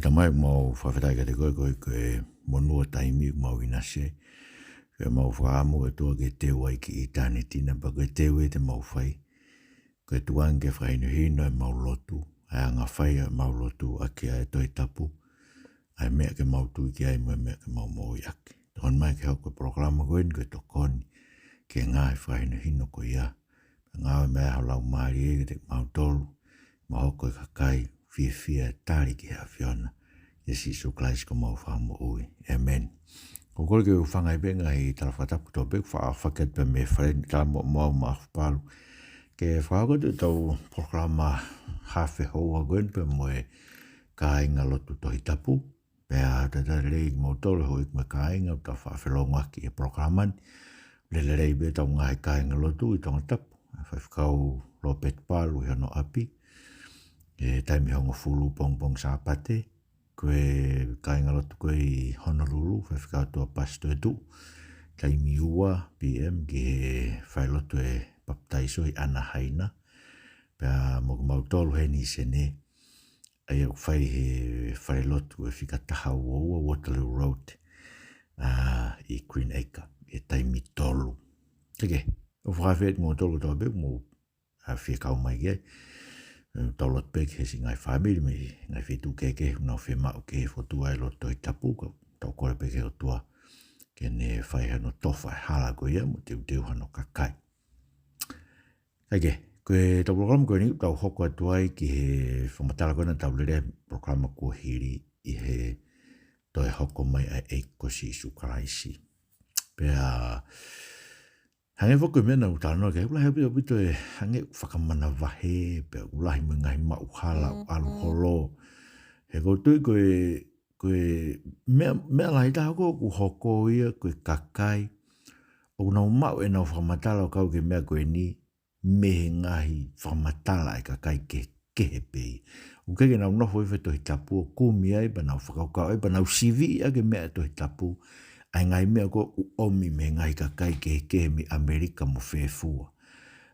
Ke tamai mau whawhetai ka te koe monua taimi mau inase. Ke mau whaamu e tua ke te wai ki I tāne tina pa koe te we te mau whai. Koe tuang ke whainu e mau lotu. Ai anga whai e mau lotu ake ai toi tapu. Ai mea ke mau tui ki ai mea ke mau moi ake. Tuan mai ke hoko programa koe ni koe tokoni. Ke ngai whainu ko ia. Ngāwe mea hau lau maari e te mau tolu. Ma hoko e kakai. Fia tari ki hea whiona. E Sisu Christ ko mau whaamu ui. Amen. Ko kore ke whangai benga I tala whatapu tō bek whaket pe me whare tala mau maafupalu. Ke whako te tau programa hawhi hoa gwen pe moe ka inga lotu tohi tapu. Pea tata rei mau tole hoi me ka inga ta whawhelonga ki e programan. Lele rei be tau ngai ka inga lotu I tonga tapu. Whawhikau lopet palu I hono api. E taimi hongo fulu pong sāpate. Koe kainga lotu koe I Honolulu, whawhikau tua Pastoral tu. Taimi ua, PM, ki he whailotu e baptaiso I Anaheina. Pea moku mautolu he ni sene. Ai au whai he whailotu e whikataha ua Waterloo Road. I Queen Acre, e taimi tolu. Teke, o whakawhet ngō tolu tō bek mō whikau mai gai. Taulot pek he si ngai whamiri me ngai whetu keke unau whemau ke he whotua e loto I tapu ko tau kore peke o tua ke ne whai hano tofa e hala ko ia mo teu hano kakai. Ake, koe tau programa koe ni tau hoko atuai ki he whamatala koe na tau lere programa kua hiri I he toi hoko mai ai eiko Sisu Christ. Pea hange whako mena utano ke ulahi apito apito e hange whakamana wahe pe ulahi mengai mau hala alu holo. He koutui koe mea lai taha ku hoko ia koe kakai. O nau mau e nau whakamatala o kau ke mea koe ni mehe ngahi whakamatala e kakai ke he pei. Ukeke nau nofo I whetohi tapu o kumi ai pa nau whakaukau ai pa nau sivi a ke mea tohi tapu. Ai ngai mea ko omi me ngai kakai ke mi Amerika mo whefua.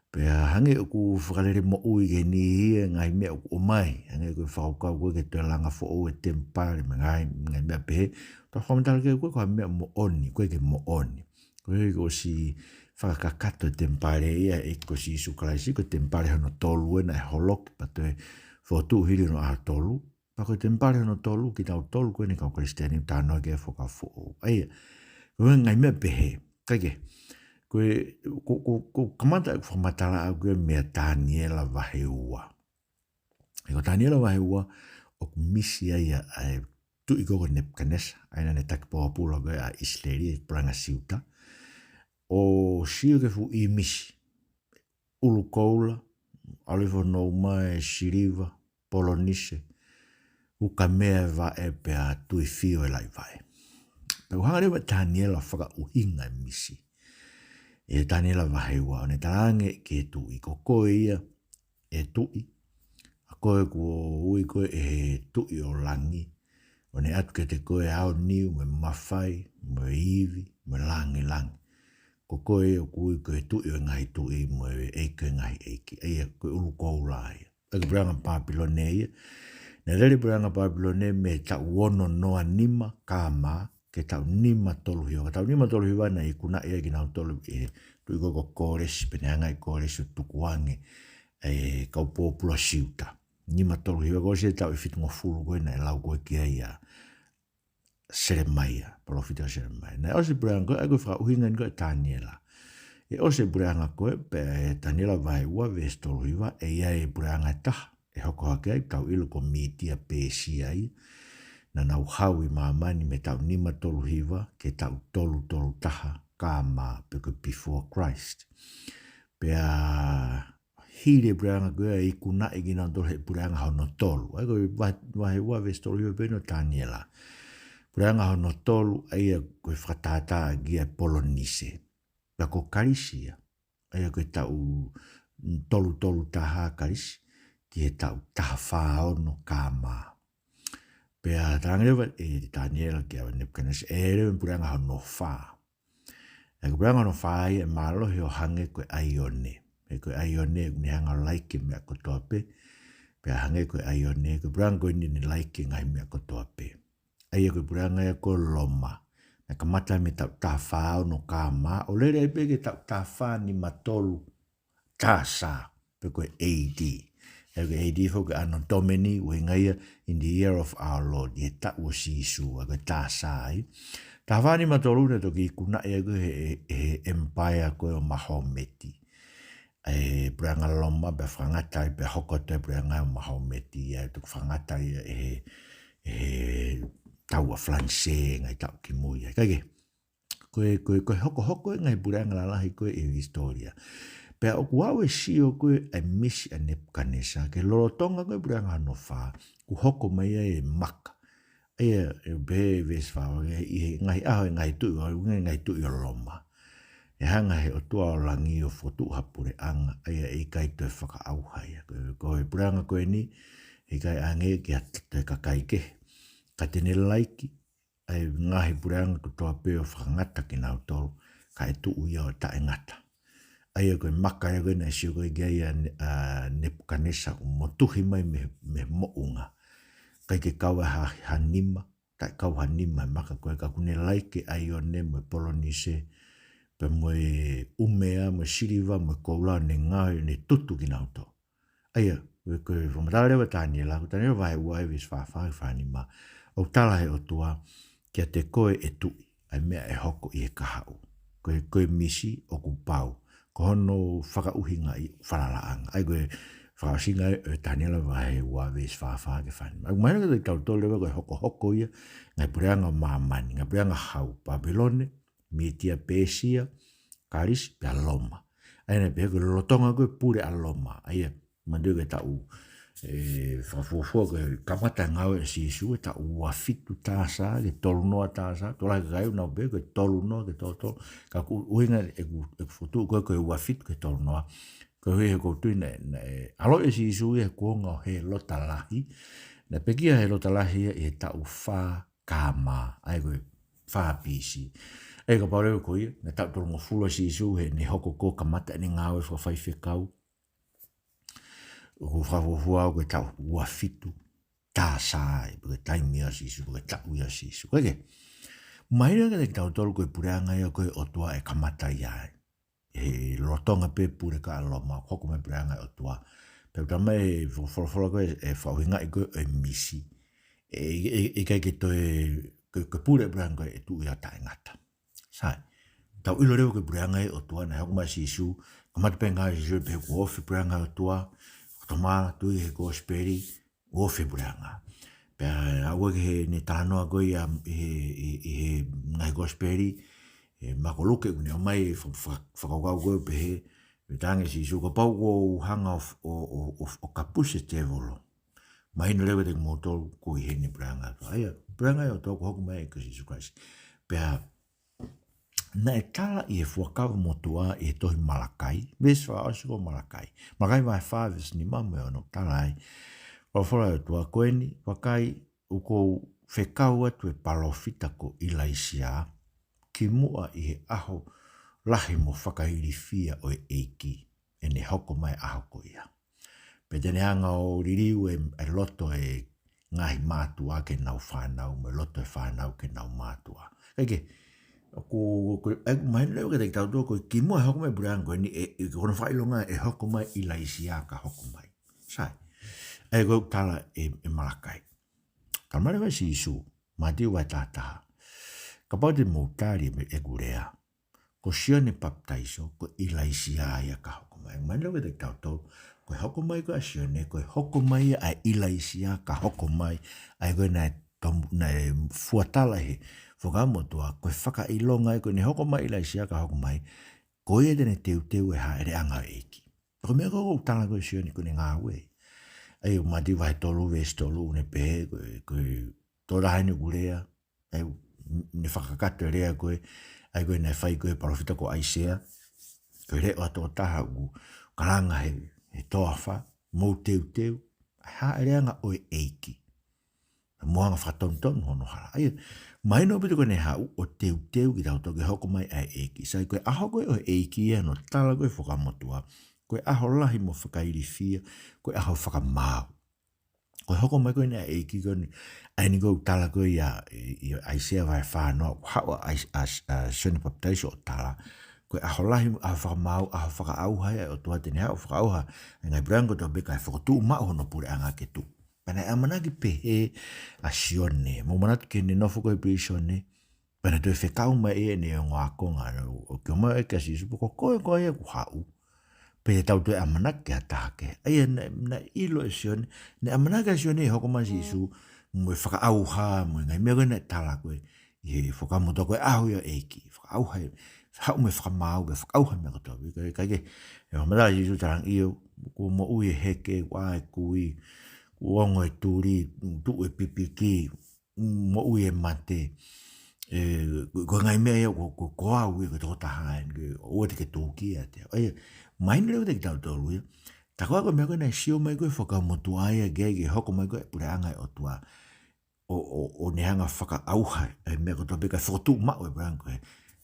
Pea hange o ku whakarere mo ui ke ni hia ngai mea o mai. Hange ko whakaukau koe ke te langa fo o e tempare me ngai mea pehe. Ta whamatala ke koe koe mea mo oni, koe ke mo oni. Koe ko si whakakato tempare ia e ko si Sisu Christ ko tempare hano tolu e na e holok pa te whotu hiri no a tolu. Pa koe tempare hano tolu ki tau tolu koe ni kau kristiani tānoa ke whakafo. Aia. Koe ngai mea pehe, kaike, koe kamata e whamatala au koe mea Daniela waheua. E ko Daniela waheua, o kumisi aia ai tui koko Nebuchadnezzar, aina ne takipoa pula koe a Israeli e pranga siuta. O sio ke fu I misi, ulu koula, alifo nouma e siriva, polonise, uka mea va e pea tui fio e lai vae. Pau hangarewa Daniela whaka uhinga e misi. E Daniela wahewa, o ne tarange ke tui. Ko koe ia e tui. A koe kua ui koe e tui o langi. O ne atu ke te koe ao niu, me mawhai, me iwi, me langi. Ko koe o kui koe tui o ngai tui, me eike ngai eike. Eia koe ulu koulai. Ake branga Papilone ia. Ne rere branga Papilone me ta uono noa nima kāma. Ke tau nima tolu hio. Ke tau nima tolu hio wana I kuna ia ki nau tolu e tui koko kores, pene angai kores o tukuange e kau pōpula siuta. Nima tolu hio. Ko se tau I fitungo fulu koe na e lau koe kia ia Seremaia, profita Seremaia. Na ose branga koe, koe whaka uhinga koe Daniela. E ose branga koe, pe Daniela vai ua ves tolu hio, e ia e branga taha. E hoko hake ai, tau ilo ko mitia pēsia ai. Na nau hau I mamani me tau nima tolu hiwa ke tau tolu taha kāma peko before Christ. Pea hire branga koe I kuna I gina tolu he branga hono tolu. Ai koe wahe ua ves tolu hiwa peno Daniela. Branga hono tolu aia koe whakatata gia polonise. Pea ko karisia. Aia koe tau tolu taha karisi. Ki he tau taha whaono kāma. Pea tarangerewa e Daniela ki awa Nebuchadnezzar e rewa puranga hono wha. E ko puranga hono wha e malohi o hange koe aione. E koe aione ni hanga laike mea kotoa pe. Pe hange koe ai o ne, koe branga koe ni laiki ngai mea kotoa pe. Ai koe branga ia koe loma. Na kamata me tau tā whao no kā mā. O lere ai peke tau tā whā ni matolu tā sā. Pe koe AD. E koe AD fo koe ano domini ue ngaia in the year of our Lord. Ie ta ua Sisu. A koe tā sā ai. Tā whā ni matolu ne toki kuna ia koe he empire koe o Mahometi. E branga loma be whangatai be hokote branga o Mahometi. E tuk whangatai e tau a flanse ngai tau ki mui. Kaike, koe hoko ngai branga lalahi koe e historia. Pea o kuau e sio koe e misi a Nebuchadnezzar. Ke lorotonga koe branga no wha. Ku hoko mai e maka. E be ves wha. Ngai aho e ngai tui o loma. E hanga he o tua o langi o fotu hapure anga. Aia e kai toi whaka auhai. Koe branga koe ni. E kai ange ki te kakaike. Ka tene laiki. Ai ngahi branga ko toa peo whakangata ki nau tolu. Ka e tuu ia o tae ngata. Aia koe maka ia koe na sio koe geia Nebuchadnezzar. Motuhi mai me mounga. Kai ke kaua hanima. Tai kau hanima maka koe ka kune laiki ai o ne mo polonise. Pe moe umea, moe siriva, moe koula, ne ngai, ne tutu ki nau to. Aia, koe whamatara rewa tāni e lako, tāni rewa e uai vis whawhai whanima. O tala he o tua, kia te koe e tui, ai mea e hoko i e kahau. Koe misi o kupau, ko hono whakauhinga i whalalaanga. Ai koe whakasinga e tāni rewa e uai vis whawhai ke whanima. Ai maina ka te kautole rewa koe hoko ia, ngai pureanga mamani, ngai pureanga hau, Babylone, Media Persia, Karis, pe aloma. Aina pe koe lotonga koe pure aloma. Aia, mandu ke tau whafofua koe kamata ngau e Sisu e tau wafitu tāsa, ke tolu noa tāsa, tola ke kaiu nau pe koe tolu noa, ke tolu. Ka ku uinga e fotu koe wafitu ke tolu noa. Koe he koutu alo e Sisu e kuonga he lota lahi. Na pekia he lota lahi e tau wha kama. Ai koe wha pisi. E ka paureo koe, na tau toro mo fula Sisu he ne hoko ko kamata ni ngāwe whawhai whekau. Ko whawhua au koe tau uafitu, tā sāi, koe taimia Sisu, koe tau ia Sisu. Koe ke, maira ka te tau toro koe pureanga ia koe o tua e kamata iai. He lotonga pe pure ka aloma, hoko me pureanga o tua. Pe utama e whawhawhawha koe e whawhinga i koe e misi. E kai ke toe, koe pure pureanga koe e tu ia tae ngata. Sai, tau ilo reo ke pureanga e o tua, na hoko mai Sisu, kamata pe ngai Sisu pe ko ofi pureanga o tua, kotoma tui he ko speri, ofi pureanga. Pe awa ke he ne tānoa koe he ngai ko speri, makoluke kune o mai whakaukau koe pe he, pe tange Sisu, ko pau ko hanga o kapuse te volo. Mahina reo te motolu ko i he ne pureanga. Aia, pureanga e o tua ko hoko mai e ko Sisu Christ. Pe na e tala i e fuakawa motua i e tohi Malakai. Ves wha asiko Malakai. Malakai vai whaves ni mamu e ono tala ai. Whawhara e tua koeni, wakai uko whekau atu e palofita ko ilaisia. Ki mua i he aho lahi mo whakahiri fia o e eiki. E ne hoko mai aho ko ia. Pe tene hanga o ririu e loto e ngahi mātua ke nau whanau. Me loto e whanau ke nau mātua. Eke, ko mai leo ke te tau to ko ki mo hoko mai brang ko ni e kono whailonga e hoko mai i laisia ka hoko mai sai e go tala e Malakai tamare vai Sisu mati wa tata ka pau te moutari me e gurea ko sione baptaiso ko i laisia ya ka hoko mai leo ke te tau to ko hoko mai ko sione ko hoko mai a i laisia ka hoko mai ai go na fuatala he whakamotua, koe whaka ilonga e koe ne hoko mai ilai sia ka hoko mai, koe e tene teu e haere anga eiki. Ko mea koko tala koe sio ni koe ngā ue. Ai o mati vai tolu ves tolu une pehe, koe tola haini gurea, ai ne whakakato e rea koe, ai koe ne whai koe parofita ko aisea, koe reo ato taha u karanga he toafa, mou teu, haere anga oe eiki. Moanga whatonton hono hara. Ai, mai no pito kone hau o teu ki tau toke hoko mai ai eiki. Sai koe aho koe o eiki e no tala koe whakamotua. Koe aho lahi mo whakairi fia, koe aho whakamau. Ko hoko mai koe nea eiki koe ni, ai ni koe tala koe ai sea vai whānoa, hawa ai sene baptaiso o tala, koe aholahi a whakamau, a whakaauha o tua tene hao whakaauha, ngai brango tau beka e whakatu mao no pure anga ke tu. Pana e amanaki pehe a sione, mo manatu ke ne nofo koe prisione, pana toi whekau mai e ne o ngākonga, o kia mai e ka Sisu, poko koe e ku hau. Pe tau toi amanaki a tāke. Aia na ilo e sione, ne amanaki a sione e hoko mai Sisu, mo e whakaauha, mo ngai mea koe ne tala koe, i whakamuta koe ahu ia eiki, whakaauha e, hau me whakamau, me whakauha mea kotoa, kai e whamata Sisu tarang iyo, ko mo ui e heke, wā e kui, uongo e turi, tu e pipiki, mo ui e mate, ko ngai mea ia, ko koa ui, ko toko tahaen, o te ke tūki a te, aia, maini leo te ki tau tolu ia, ta koa ko mea koe nei sio mai koe whakamotu aia, gei hoko mai koe, pure anga o tua, o ne hanga whakaauha, e mea kotoa peka whakotu mao e branko e,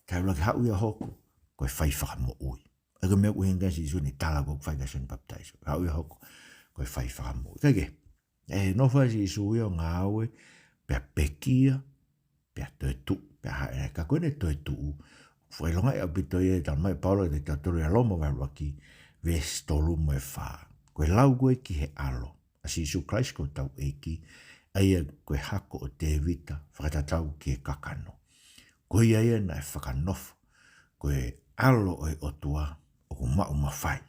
tai laki hau ia hoko, koe whai whakamo ui. Ego mea koe hinga Sisu ni tala koe whai kasoni baptaiso, hau ia hoko, koe whai whakamo ui. Kage, no whai Sisu ia o ngā aue, pia pekia, pia toi tu, pia haere, ka koe ne toi tu, whailonga e apito ia, tal mai Paulo, te tautoro ia loma waki, ves tolu mo e wha. Koe lau koe ki he alo, a Sisu Christ ko tau eiki, aia koe hako o te vita, whakatatau ki e kakano. Koe aia na e whakanofo, koe alo o e otua, o ko mao mawhai.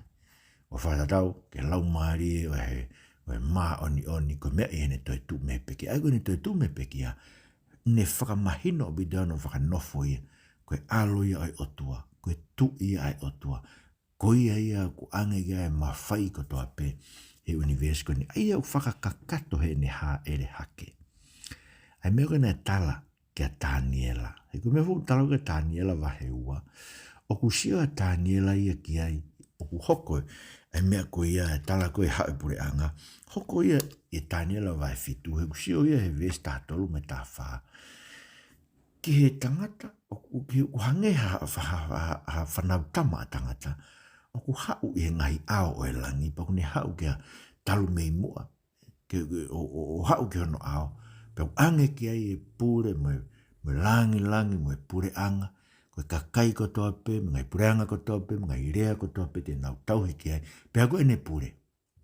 O whakatatau, ke lau maari o e maa oni, koe mea e ne toi tu me peki. Ai koe ne toi tu me peki a, ne whakamahino o bidano whakanofo ia, koe alo ia ai otua, koe tu ia ai otua, koe ia ku ange ia e mawhai ko toa pe, he universe ni ai au whakakakato he ne ha ere hake. Ai mea koe nei tala kia Taniela. He koe mea fuku tala kia Taniela wahe ua. O ku sio a Taniela ia ki ai. O ku hoko ai mea koe ia e tala koe hae pure anga. Hoko ia e Taniela wahe fitu. He ku sio ia he ves tātolu me tā wha. Ki he tangata, o ku hange ha whanautama a tangata. O ku hau i he ngahi ao o e langi. Pa ku ne hau kia talu mei mua, o hau ki hono ao, pe ange ki ai e pure, mo langi, mo e pure anga, ko e kakai ko toa pe, mo ngai pure anga ko toa pe, mo ngai rea ko toa pe, te nau tauhi ki ai, pe ako e ne pure,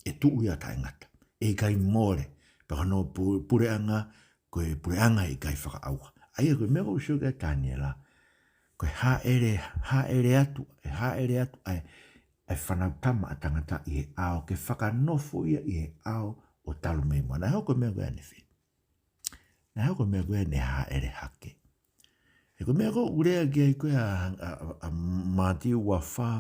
e tu ui a tai ngata, e kai more, pe hono pure anga, ko e pure anga e kai whaka aua. Ai e koe mea ko usio kia Taniela, ko e ha ere atu, ai, e whanautama a tangata i he ao, ke whakanofo ia i he ao o talu mei mua. Nai hoko mea koe ane whi. Nai hoko mea koe ane ha ere hake. E koe mea koe urea ki ai koe a mātiu wa wha,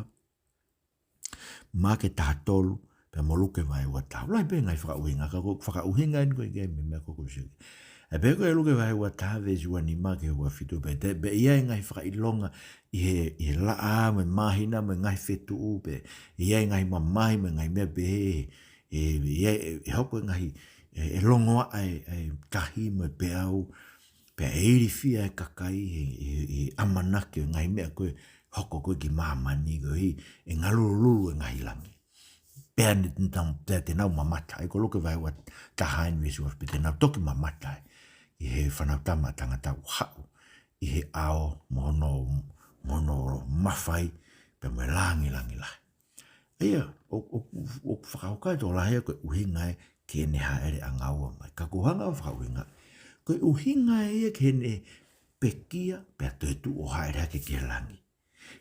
mā ke tātolu, pe moluke vai ua tau. Lai pe ngai whakauhinga, ka koe whakauhinga ane koe kia me mea koe koe siuki. E pe koe luke vai ua tāwe zua ni mā ke hua fitu, pe ia e ngai whakailonga, i he laa, me mahina, me ngai whetu upe, i ai ngai mamahi, me ngai mea pehe, e hoko ngai, e longoa ai tahi me pe au, pe e iri fia e kakai, e amanaki, ngai mea koe, hoko koe ki mamani, koe e ngalululu e ngai langi. Pea ni te nau mamata, e ko loke vai wa tahain visu, pe te nau toki mamata, i he whanautama tangata hau, i he ao, mono mawhai, pe me langi lahi. Ia, o whakaukai tō lahi koe uhinga e ke ne haere a ngaua mai. Ka kuhanga o whakauhinga, koe uhinga e ke ne pekia, pe atoetu o haere hake ke langi.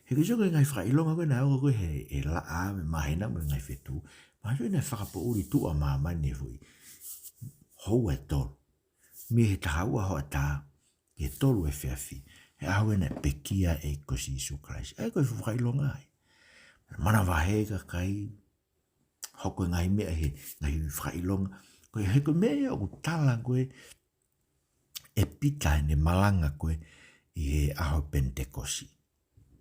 He kei soko e ngai whakailonga koe na au koe he laa me mahina me ngai whetu, ma hoi nei whakapo uri tu a māmai ne hui. Hou e tolu. Mi he tahaua hoa tā, he tolu e whiawhi, he ahu e nei pekia e ko Sisu Christ. E koe whakailonga ai. Mana wahe ka kai, hoko ngai mea he, ngai whakailonga, koe he koe mea o tala koe, e pita ne malanga koe, i he aho Pentekosi.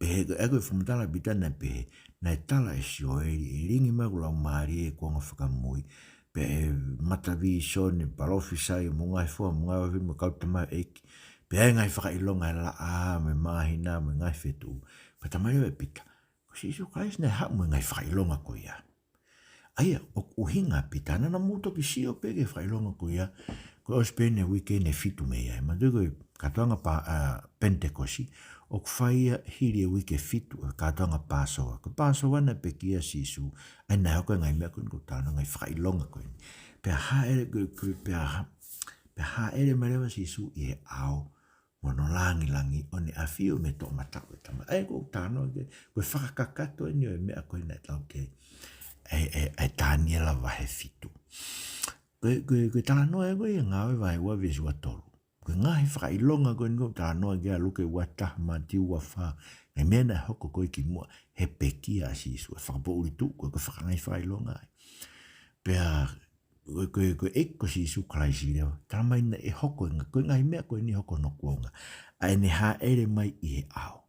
Pe e koe whamatala pita na pe, na e tala e sio e ringi magulau maari e kuanga whakamui, pe e matavi so ne parofisa i mungai fua, mungai wafi mo kautama eiki, pe e ngai whakailonga e la a, me mahina, me ngai whetu, pa tamai e pita. Sisu Christ ne hau mo ngai whailonga ko ia. Aia, o uhinga pitana na muto ki si o pege whailonga ko ia, ko o spene wike ne fitu mea, ma duko katoanga Pentecosti, o kwhaia hiri e wike fitu, katoanga Pastoral. Ko Pastoral na pekia Sisu, ai nai hoko ngai mea kun ko tano ngai whailonga ko ini. Pea haere marewa Sisu i e ao, mono langi o ne awhio me to matau e tama. Ai ko tano, koe whakakakato e nio e mea koe nai tau kei. Ai Daniela wahe fitu. Koe tala noa e koe ngawe wahe wa visu wa tolu. Koe ngahi whakailonga koe ngo tala noa kia luke wata ma tiu wa wha. Ngai mena e hoko koe ki mua he pekia a Sisu. E whakapo uri tu koe whakangai whakailonga. Pea koe eko Sisu Christ leo. Tala maina e hoko inga. Koe ngahi mea koe ni hoko no kuonga. Ai ne ha ere mai i he ao.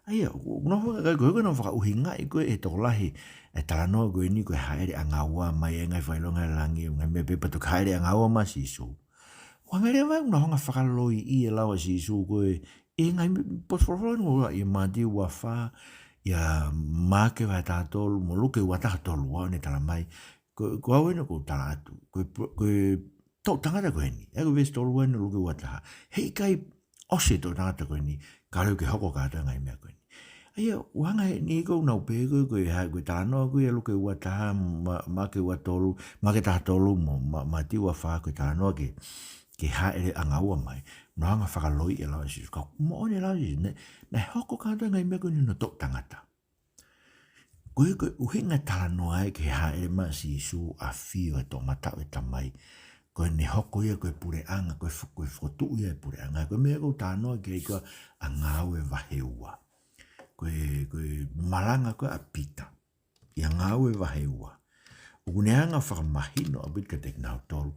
Aia, koe no whakauhi ngai koe e toko lahi e tala noa koe ni koe haere a ngaua mai e ngai whailonga langi ngai mea pepa tuk haere a ngaua ma Sisu. Wa mere wai una honga whakaloi i e lawa Sisu koe e ngai potfoloi ngora i mati ua wha ia make wa tātolu mo luke ua tātolu wao ne tala mai ko awena ko tala atu koe tau tangata koe ni ego vesi tolu wena luke ua taha hei kai ose tau tangata koe ni ka reu ke hoko kāta ngai mea koe ni. Aia, wanga ni ko na upego ko ha ko tano ko ya luke wa ta ma ke wa tolu ma ke ta tolu mo ma ti wa fa ko tano ke ha ere anga wa mai no anga fa loi e la si ko mo ne la si ne na hoko ka ta ngai me ko ni no to tangata ko u hinga tano ai ke ha ere ma si su a fio to mata e tamai ko ne hoko ia ko pure anga ko fotu ia pure anga ko me ko tano ke ko anga we va heua koe malanga koe a pita. Ia ngāwe waheua. O kuneanga whakamahino a bitka tek nao tolu.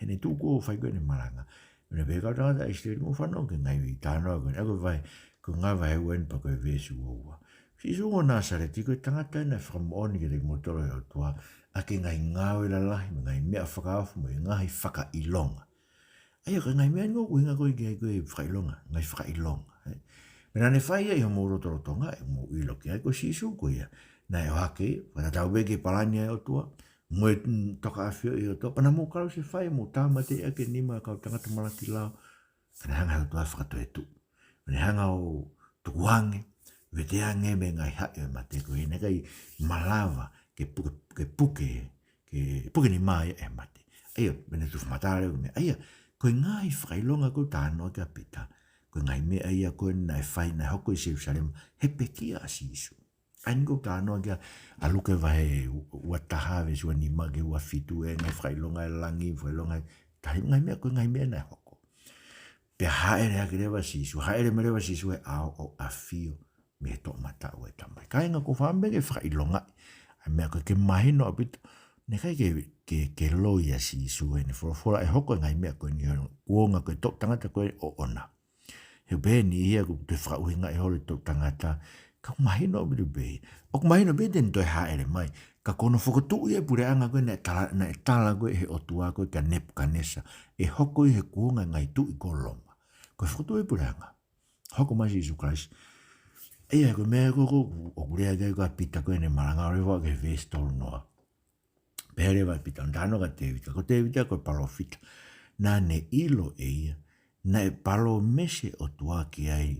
Hene tūko o whai koe ne malanga. Mene pēkau tangata e steri mo whanau ke ngai wii tānoa koe. Eko vai ko ngā waheua en pa koe vēsu oua. Sisu o Nasareti koe tangata ina whakamooni ke tek motoro e o tua. Ake ngai ngāwe lalahi, ngai mea whakaafu mo i ngai whakailonga. Aia koe ngai mea ngō kuhinga koe ki koe whakailonga. Ngai whakailonga. Mena ne whai ia i homo rotorotonga e mo ilo ki ai ko Sisu ko ia. Na e hake, wana tau weke palani ai o tua, mo e toka awhio i o tua, pana mo karau se whai mo tāmate ia ke nima kau tangata malaki lao, kana hanga o tua whakato e tu. Mene hanga o tukuange, veteange me ngai hae o mate ko hina kai malawa ke puke ni mai e mate. Aia, mene tu whamatare o me, aia, koe ngai whakailonga ko tānoa ka pita, ko ngai mea ia koe nai whai nai hoko i Jerusalem he pekia a Sisu. Aingo tānoa kia a luke wahe ua taha ve sua ni mage ua fitu e ngai whailonga e langi, whailonga e tahi ngai mea koe ngai mea nai hoko. Pea haere hake rewa Sisu, haere me rewa Sisu e ao o a fio me he tō mata o e tamai. Kai ngā ko whaambege whailonga, a mea koe ke mahino a bitu, ne kai ke loi a Sisu e ne whora e hoko ngai mea koe ni hono, uonga koe tō tangata koe o ona. He bēni ia ko te whauhinga e hore tō tangata, ka mahino o biru bēi. O mahino bēi den toi haere mai, ka kono whakatu ia pure anga koe na e tala koe he otua koe ka Nebuchadnezzar, e hoko i he kuonga ngai tu i koloma. Koe whakatu ia pure anga. Hoko mai Sisu Christ. Ia koe mea koe o kurea kai koe pita koe ne maranga rewa ke vesi tolu noa. Pere wa pita, ndano ka tevita, ko tevita koe palofita. Nā ne ilo e ia, na e palo mese o tua ki ai,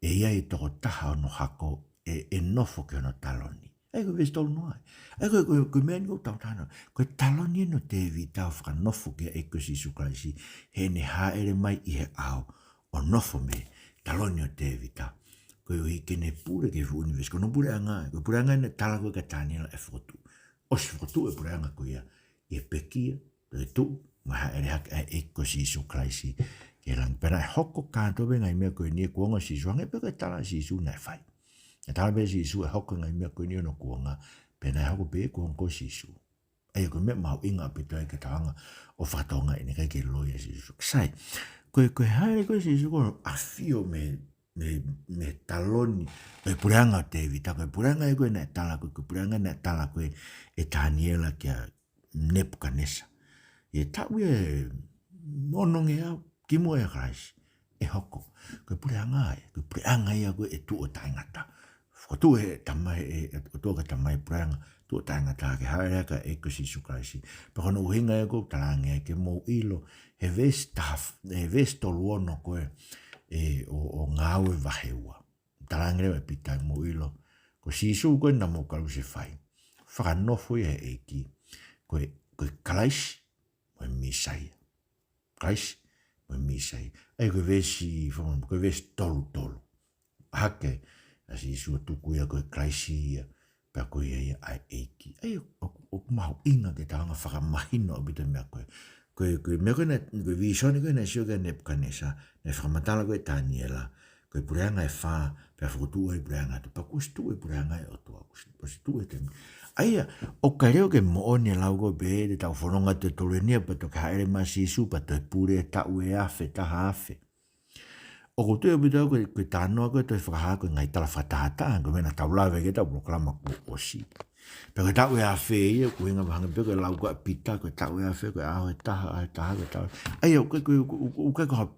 e iai toko taha ono hako, e nofo ki ono taloni. Ai koe vesi tolu noa. Ai koe mea ni kou tau tano. Koe taloni eno te vi tau whaka nofo ki a eko Sisu Christ, he ne haere mai i he ao, o nofo me, taloni o te vi tau. Koe ui kene pure ke fu universe, koe no pure anga, koe pure anga ene tala koe ka tāniela e whotu. Osi whotu e pure anga koe ia, i e pekia, koe tu, ma haere hake a eko Sisu Christ, ke lang pera hoko kātou ngai mea koe ni e kuonga Sisu, hange pe koe tala Sisu nai whai. E tala pe Sisu e hoko ngai mea koe ni ono kuonga, pe nai hoko pe e kuonga ko Sisu. Ai koe mea mau inga pe toi ke taanga o whatonga ine kai ke loia Sisu. Sai, koe haere koe Sisu koe a fio me taloni, koe pureanga o te vita, koe pureanga e koe nai tala koe pureanga nai tala koe e Daniela kia Nebuchadnezzar. E tau e mononge au, ki mua e Christ, e hoko. Koe pureanga ia koe e tu o taingata. tu he tamai tu ka tamai pranga tu tanga ta ke haere ka e ko Sisu Christ pe kono uhinga e ko talange ke mo ilo he vest toluono ko o ngawe vahewa talange e pita mo ilo ko Sisu ko na mo kalu se fai fa no foi e ki ko Christ mo misai Christ mo misai e ko vesi fo ko vest tolu hake asi su tu kuia ko Christ pe ko ia ai eki ai o mau inga ke tanga whaka mahino o bita mea koe mea koe na koe visoni koe na sio ke Nebuchadnezzar ne whakamatala koe Daniela koe pureanga e wha pe whakutua e pureanga te pakus tu e pureanga e otua pasi tu e te aia o kareo ke moone lau koe be te tau whanonga te tolenia pa to ke haere ma Sisu pa to pure e tau e afe taha afe o ko te bita ko tano ko te whakaha ko ngai tala whatata ko mena tau lawe ke tau proklama ko osi pe ko tau e a whee ko inga mahanga pe ko lau ko pita ko tau e a whee ko aho e taha ko tau ai o ko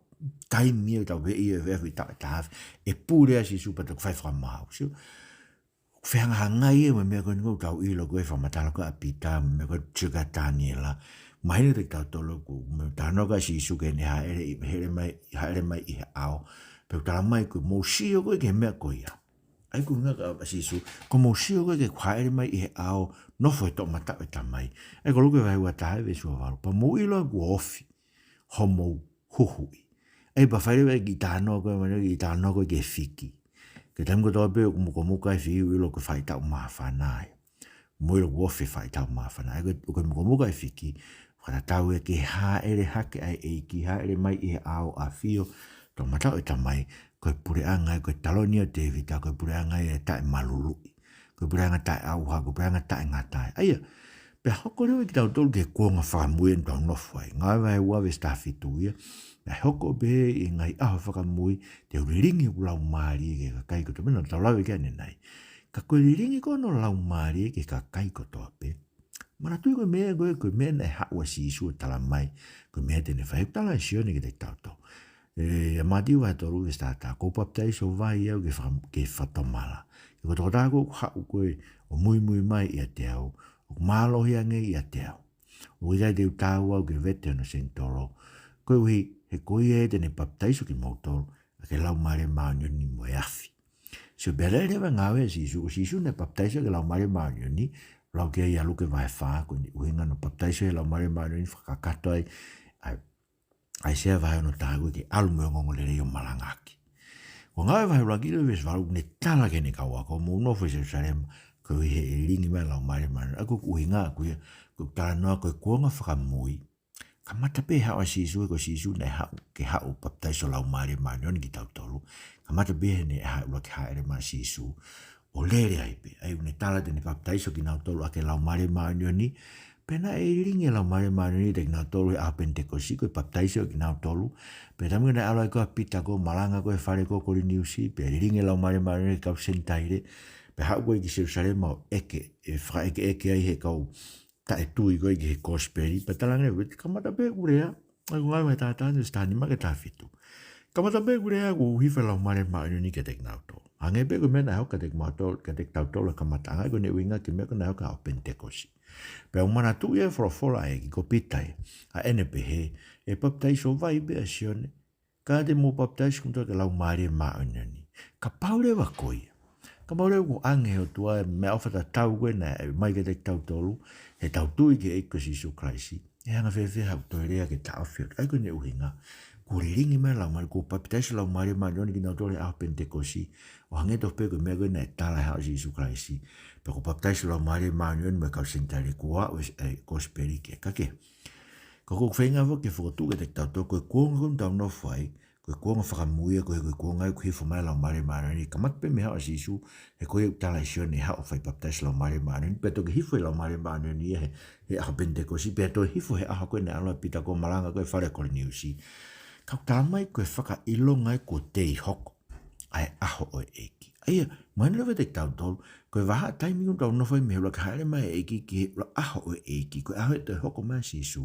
time mia tau ve e ve taha e pure a Sisu pa to whai whamau so whanga hangai e me ko ngo tau ilo ko e whamatala ko a pita me ko tsuka Daniela mai te tau tolo ku me tano ka Sisu ke ne haere mai I ao pe tala mai ku mo sio ko ke me ko ia ai ku nga ka Sisu ko mo sio ko ke haere mai I ao no foi to mata ta mai ai ko lu ke vai wa ta ve so va pa mo ilo ku ofi homo huhui ai pa fai ve gitano ko me gitano ko ke fiki ke tam ko to be ko mo ka fi ilo ko fai ta ma fa nai mo ilo ofi fai ta ma fa nai ko mo ka fiki Kata tau e ke haere hake ai e ki haere mai I ao a fio to matau e tamai koe pureanga e koe talonia David koe pureanga e tae malului koe pureanga tae auha koe pureanga tae ngatai aia pe hoko reo ki tau tolu ke kuonga whakamui en tau nofwai ngai vai ua ve stafitu ia pe hoko be I ngai aho whakamui te uriringi ulau maari ke kakai ko to mena tau lawe ke ane nai ka koe riringi kono lau maari ke kakai ko toa pe Mana tui koe mea koe mea nei haua Sisu tala mai koe mea tene whai tala I sione ke te tautau. E mati wa toru ke stata ko baptise o vai au ke whatomala. Ko toko tako hau koe o mui mai I a te au. O malo hiange I a te au. O ikai te utau au ke vete no sentoro. Koe uhi he koe e tene baptise o ki mautoro a ke lau mare maunioni mo e afi. So bere rewa ngawe Sisu ne baptise o ke lau mare maunioni lau ke ia luke vai wha, ko ni uhinga no baptaiso e lau mare ni whakakato ai sea vai no tāgu ki alu mea ngongo le reo malangaki. Ko ngai vai raki le ves varu ne tala ke ni kaua, ko mo no fwese Jerusalem, ko he ringi mea lau mare ako uhinga ko tala noa ko kuonga whakamui, ka mata pe hao Sisu ko Sisu ne hao ke hao baptaiso lau mare ni ki tau tolu, ka mata pe ne hao laki haere ma Sisu, o lere ai pe ai une tala tene baptaiso ki nau tolu ake lau mare ni pena e ringe lau mare ni te nau tolu a pentekosi ko baptaiso ki nau tolu pe tamu na alo ko pita ko malanga ko fare ko ko niusi pe ringe lau mare ni ka sentaire pe ha ko ki Jerusalem o eke ai he ko ta e tui ko ki gospel pe talanga e kamata pe urea ai ko ngai ta ni sta ni ma ke ta fitu kamata pe urea ko hifa lau mare ni ke te nau tolu Ange be ko mena hoka te mato ka te tau tola ka matanga ko ne winga ki me ko na hoka o pentekosi. Pe o mana tu e frofola e ki ko pitai a NPH e baptaiso vai be a sione. Ka te mo baptaiso kunto te lau maare maunani. Ka paure wa koi. Ka paure ko ange o tua me ofata tau koe na e mai ke te tau tolu e tau tui ke e ko Sisu Christ. E hanga whewhe hau toerea ke tau whiot. Ai ko ne uhinga. Ko riringi me lau mare ko baptaiso lau maare maunani ki nau tole a pentekosi. O hange to pe ko me ko na tala ha Sisu Christ pe ko baptaiso lau mare maunion me ka sentare ko a gospel ke ka ke ko fenga vo ke fotu ke te tau ko ko ndau no fai ko whakamuia ko ngai ko hifu mai lau mare maunion ka mat pe me ha Sisu e ko tala sione ha o fai baptaiso lau mare maunion pe to ke hifu lau mare maunion he a pentekosi pe to hifu he a ko na ala pita ko malanga ko fare ko niusi ka tamai ko whaka ilonga ko te hoko ai aho o eki. Aia, mai lewe te tau tolu, koe waha taimi un tau nofai me hula ka haere mai eki ki aho o eki, koe aho e te hoko mai Sisu,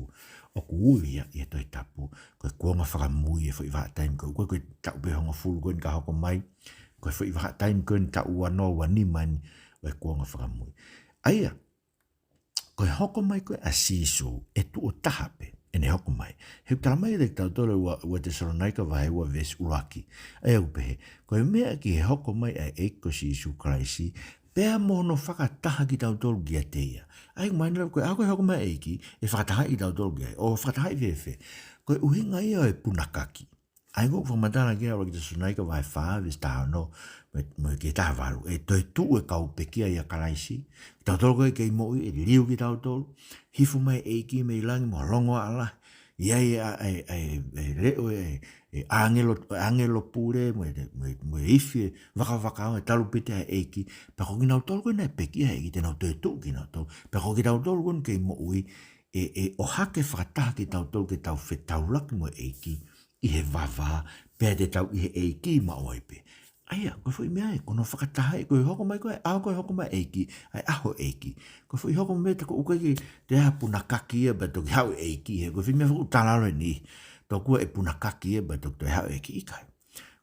o ku uia i e toi tapu, koe kuonga whakamui e fo i waha taimi, koe tau pe honga fulu koe ka hoko mai, Koe whi waka time koe ni ta ua no wa ni mani o e kuonga whakamui. Aia, koe hoko mai koe a Sisu e tu o tahape e ne hoko mai. He tala mai rek tau tole ua te Salonaika vai ua ves uraki. Aia upehe, koe mea ki he hoko mai a eiko Sisu Kraisi, pea mono whakataha ki tau tolu gia teia. Ai mai nila koe ako hoko mai eiki e whakataha i tau tolu gia. O whakataha i vefe. Koe uhinga ia o e punakaki. Ai ngok whamatana kia ora ki te Salonaika vai whaavis taha no mo ke taha waru. E toi tu e kau pekia ia Kraisi. Tau tolu koe kei moi e liu ki tau tolu. Hifu mai eiki me ilangi mo longo ala. Ia leo angelo pure mo ifi waka talu pite a eiki. Pako ki nau tolu koe na pekia eiki te nau toi tu ki nau tolu. Pako ki tau tolu koe kei moi o hake whakataha ki tau tolu ke tau whetau laki mo eiki. I he wawa, pēr te tau i he eiki ma oipe. Aia, koe fwoi mea e, kono whakataha e, koe hoko mai koe, ao koe hoko mai eiki, ai aho eiki. Koe fwoi hoko mai te ko uke ki te ha punakaki e, ba toki hau eiki he, koe fwoi mea whaku talalo e ni, tō kua e punakaki e, ba toki hau eiki ikai.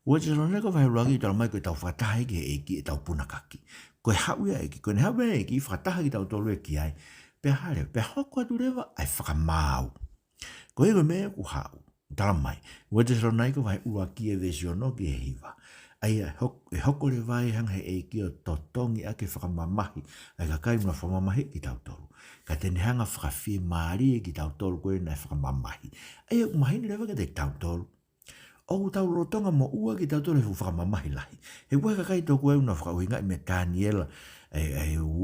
Ua te saloneka vai ruagi tala mai koe tau whakataha ki he eiki e tau punakaki. Koe hau ia eiki, koe ne hau ia eiki, whakataha ki tau tolu e ki ai, pēr hare, pēr hoko atu rewa, ai whakamau. Koe koe mea ku hau. Tala mai, ua te Salonaika vai ua ki e vesiono ki he hiwa. Aia, e hoko le vai hanga he eiki o totongi ake whakamamahi, ai ka kai muna whamamahi ki tau tolu. Ka tene hanga whakawhi maari ki tau tolu koe na whakamamahi. Aia, umahini lewa ka te tau tolu. O tau rotonga mo ua ki tau tolu he whakamamahi lahi. He koe ka kai tōku e una whakauhinga i me Daniela,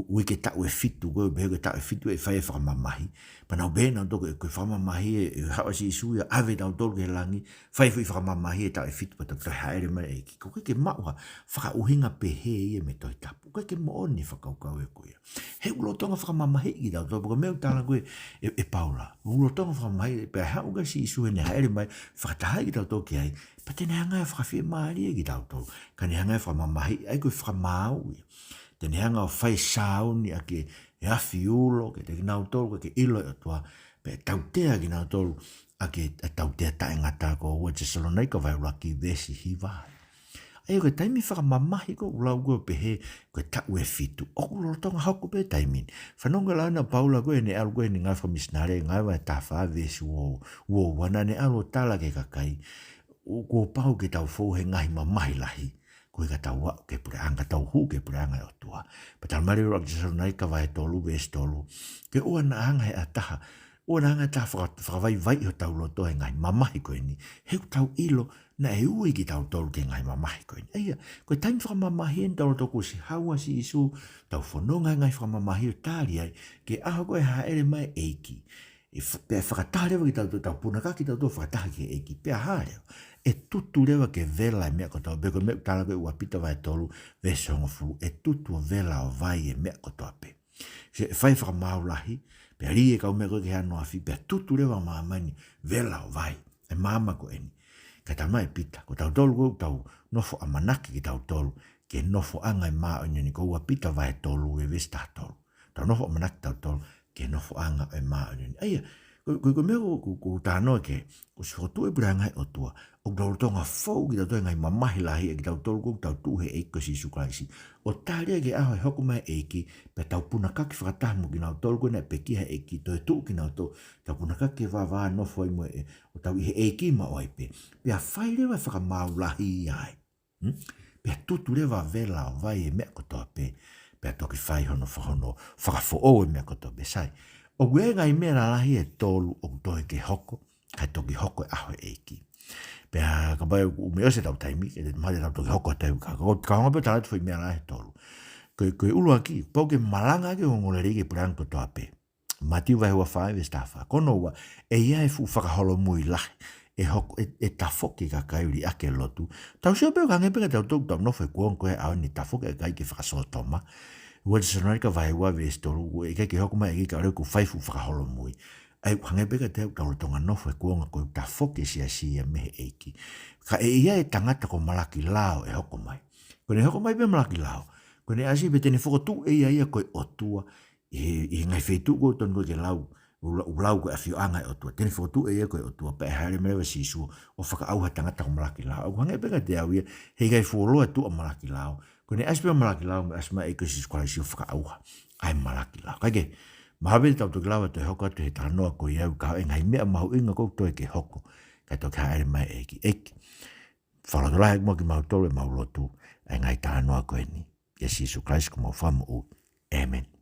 ui ke tau e fitu, koe behe ke tau e fitu e whae whakamamahi. Panau bēna tōku e koe whakamamahi e hawa si isu ia ave tau tolu ke langi, whae whi whakamamahi e tau e fitu patak toi haere mai e ki. Koe ke maua whakauhinga pehe i e me toi tapu. Koe ke mooni whakaukau e koe. He ulotonga whakamamahi ki tau tolu, koe meu tāna koe e Paula. Ulotonga whakamamahi e pēr hau ka si isu e ne haere mai whakataha ki tau tolu ki ai. Pa tene hanga e whakawhi maari e ki tau tolu. Ka ne hanga e whakamamahi ai koe whakamau ia. Tene hanga o whai sauni a ke e awhi ulo, ke te kinau tolu, ke ilo e atua, pe tautea kinau tolu, a ke tautea tae ngata ko ua te Salonaika vai raki vesi hiwai. Ai koe taimi whakamamahi ko ulau koe pehe, koe tau e fitu, o ulotonga hako pe taimin. Whanonga lana Paula koe ne alu koe ni ngā whamisnare, ngā wai tawha vesi uo wana ne alu Tala ke kakai, ko pau ke tau fō he ngahi mamahi lahi. Koe ka tau wau ke pureanga, tau hu ke pureanga e o tua. Pa tala mare ura ki te Salonaika vai tolu, ves tolu. Ke ua na anga he ataha, ua na anga taha whakawai vai o tau loto he ngai mamahi koe ni. Heu tau ilo na e ui ki tau tolu ke ngai mamahi koe ni. Eia, koe taimi whakamamahi en tau loto ko si hawa si isu, tau whanonga ngai whakamamahi o tāri ai, ke aho koe haere mai eiki. E pēr whakataha rewa ki tau punaka ki tau tō whakataha ki eiki, pēr haere. E tutu rewa ke vela e mea kotoa, beko mea tala koe ua pita vai tolu, vese hongo fu, e tutu o vela o vai e mea kotoa pe. Se e whai whakamau lahi, pe ri e kau mea koe ke hano afi, pe tutu rewa maamani, vela o vai, e maama ko eni. Ka tama e pita, ko tau tolu koe tau nofo amanaki ki tau tolu, ke nofo anga e maa onyoni, ko ua pita vai tolu e vesta tolu. Tau nofo amanaki tau tolu, ke nofo anga e maa onyoni. Aia, ko mea ko tānoa ke, ko si hotu e burangai o tua, o tau tonga fau ki tau ngai mamahi lahi e ki tau tolu kou tau tuhe eiko Sisu Kraisi. O tāria ke aho e hoko mai eiki, pe tau punakaki whakatahamu ki nau tolu koe pe kia eiki, toi tuu ki nau tau, tau punakaki wā nofo i moe e, o tau ihe eiki ma oipe. Pea whai rewa whakamau lahi ai. Pea tutu rewa vela o vai e mea kotoa pe, pea toki whai hono whahono, whakafo o e mea kotoa pe sai. O gue ngai mea lahi e tolu o toi ke hoko, kai toki hoko e aho eiki. Pea ka bai u me ose tau taimi, e te mahi tau toki hoko tau ka honga pe talatu fai mea lahi tolu. Koe ulu aki, pau ke malanga ke hongoleri ke purang kotoa pe. Matiu vai hua whai ve stafa. Kono ua, e ia e fu whakaholo mui lahi, e hoko, e tafoki ka kaiuri ake lotu. Tau sio peo ka ngepe ka tau toku tau nofo e kuon koe au ni tafoki e kai ke whakasotoma. Ua te Salonaika vai hua ve stolu, e kai ke hoko mai e ki ka reu ku whaifu whakaholo mui. Ai hange beka te tau tonga nofo e kuonga koe ta foke sia mehe eiki. Ka e ia e tangata ko malaki lao e hoko mai. Koe ne hoko mai pe malaki lao. Koe ne asi pe tene whoko tu e ia koe otua. I ngai whaitu ko ton koe ke lau. ulau ko afio anga o tua tene fotu e ko o tua pe hale me Sisu o whaka au hatanga ta malaki lao ko ngai benga te au ia he gai folo tu o malaki lao ko ne aspe malaki lao me asma e ko sis kwa si whaka au ai malaki lao kage mahabil tau to glava te hoko te tano ko ia ka ngai me mau inga ko to ke hoko ka to ka ai mai eki fala do lai mo ki mau tole mau lotu ngai tano ko ni Sisu Christ ko mo famu amen.